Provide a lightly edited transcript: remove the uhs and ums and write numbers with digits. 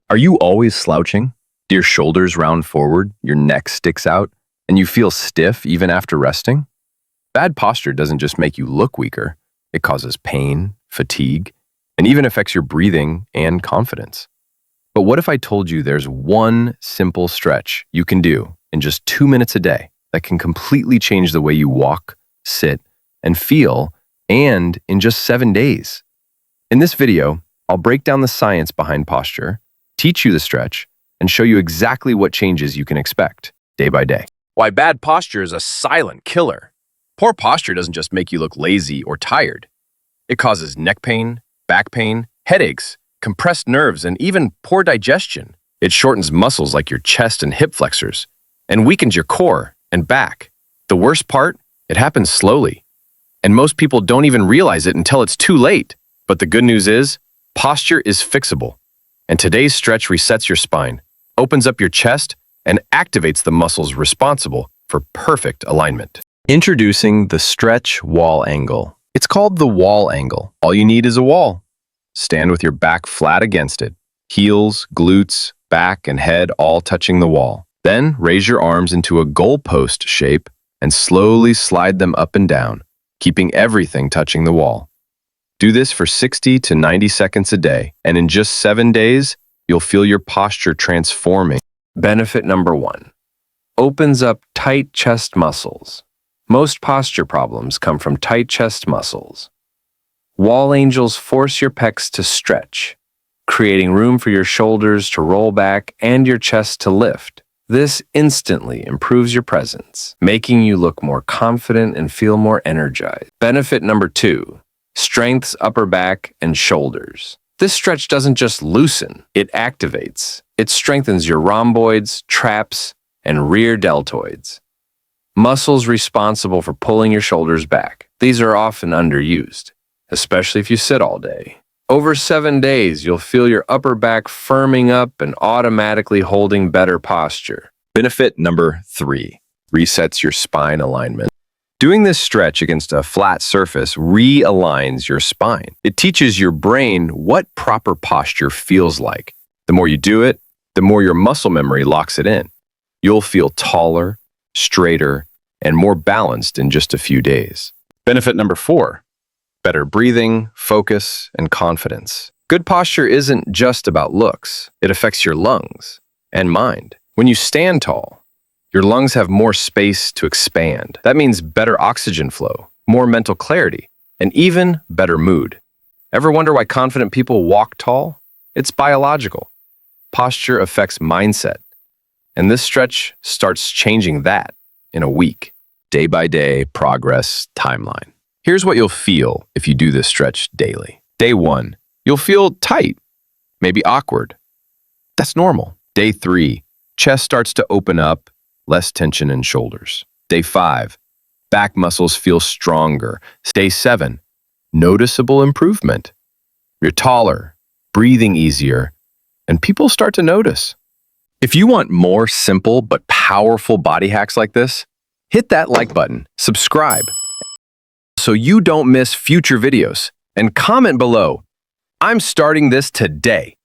Are you always slouching? Do your shoulders round forward, your neck sticks out, and you feel stiff even after resting? Bad posture doesn't just make you look weaker, it causes pain, fatigue, and even affects your breathing and confidence. But what if I told you there's one simple stretch you can do in just 2 minutes a day that can completely change the way you walk, sit, and feel, and in just 7 days? In this video, I'll break down the science behind posture, teach you the stretch, and show you exactly what changes you can expect day by day. Why bad posture is a silent killer. Poor posture doesn't just make you look lazy or tired. It causes neck pain, back pain, headaches, compressed nerves, and even poor digestion. It shortens muscles like your chest and hip flexors, and weakens your core and back. The worst part, it happens slowly. And most people don't even realize it until it's too late. But the good news is, posture is fixable. And today's stretch resets your spine, opens up your chest, and activates the muscles responsible for perfect alignment. Introducing the stretch wall angle. It's called the wall angle. All you need is a wall. Stand with your back flat against it, heels, glutes, back, and head all touching the wall. Then raise your arms into a goalpost shape and slowly slide them up and down, keeping everything touching the wall. Do this for 60 to 90 seconds a day, and in just 7 days, you'll feel your posture transforming. Benefit number 1. Opens up tight chest muscles. Most posture problems come from tight chest muscles. Wall angels force your pecs to stretch, creating room for your shoulders to roll back and your chest to lift. This instantly improves your presence, making you look more confident and feel more energized. Benefit number 2. Strengthens upper back and shoulders. This stretch doesn't just loosen, it activates. It strengthens your rhomboids, traps, and rear deltoids, muscles responsible for pulling your shoulders back. These are often underused, especially if you sit all day. Over 7 days, you'll feel your upper back firming up and automatically holding better posture. Benefit number 3. Resets your spine alignment. Doing this stretch against a flat surface realigns your spine. It teaches your brain what proper posture feels like. The more you do it, the more your muscle memory locks it in. You'll feel taller, straighter, and more balanced in just a few days. Benefit number 4. Better breathing, focus, and confidence. Good posture isn't just about looks. It affects your lungs and mind. When you stand tall, your lungs have more space to expand. That means better oxygen flow, more mental clarity, and even better mood. Ever wonder why confident people walk tall? It's biological. Posture affects mindset, and this stretch starts changing that in a week. Day-by-day progress timeline. Here's what you'll feel if you do this stretch daily. Day 1, you'll feel tight, maybe awkward. That's normal. Day 3, chest starts to open up, less tension in shoulders. Day 5, back muscles feel stronger. Day 7, noticeable improvement. You're taller, breathing easier, and people start to notice. If you want more simple but powerful body hacks like this, hit that like button, subscribe, so you don't miss future videos, and comment below, "I'm starting this today."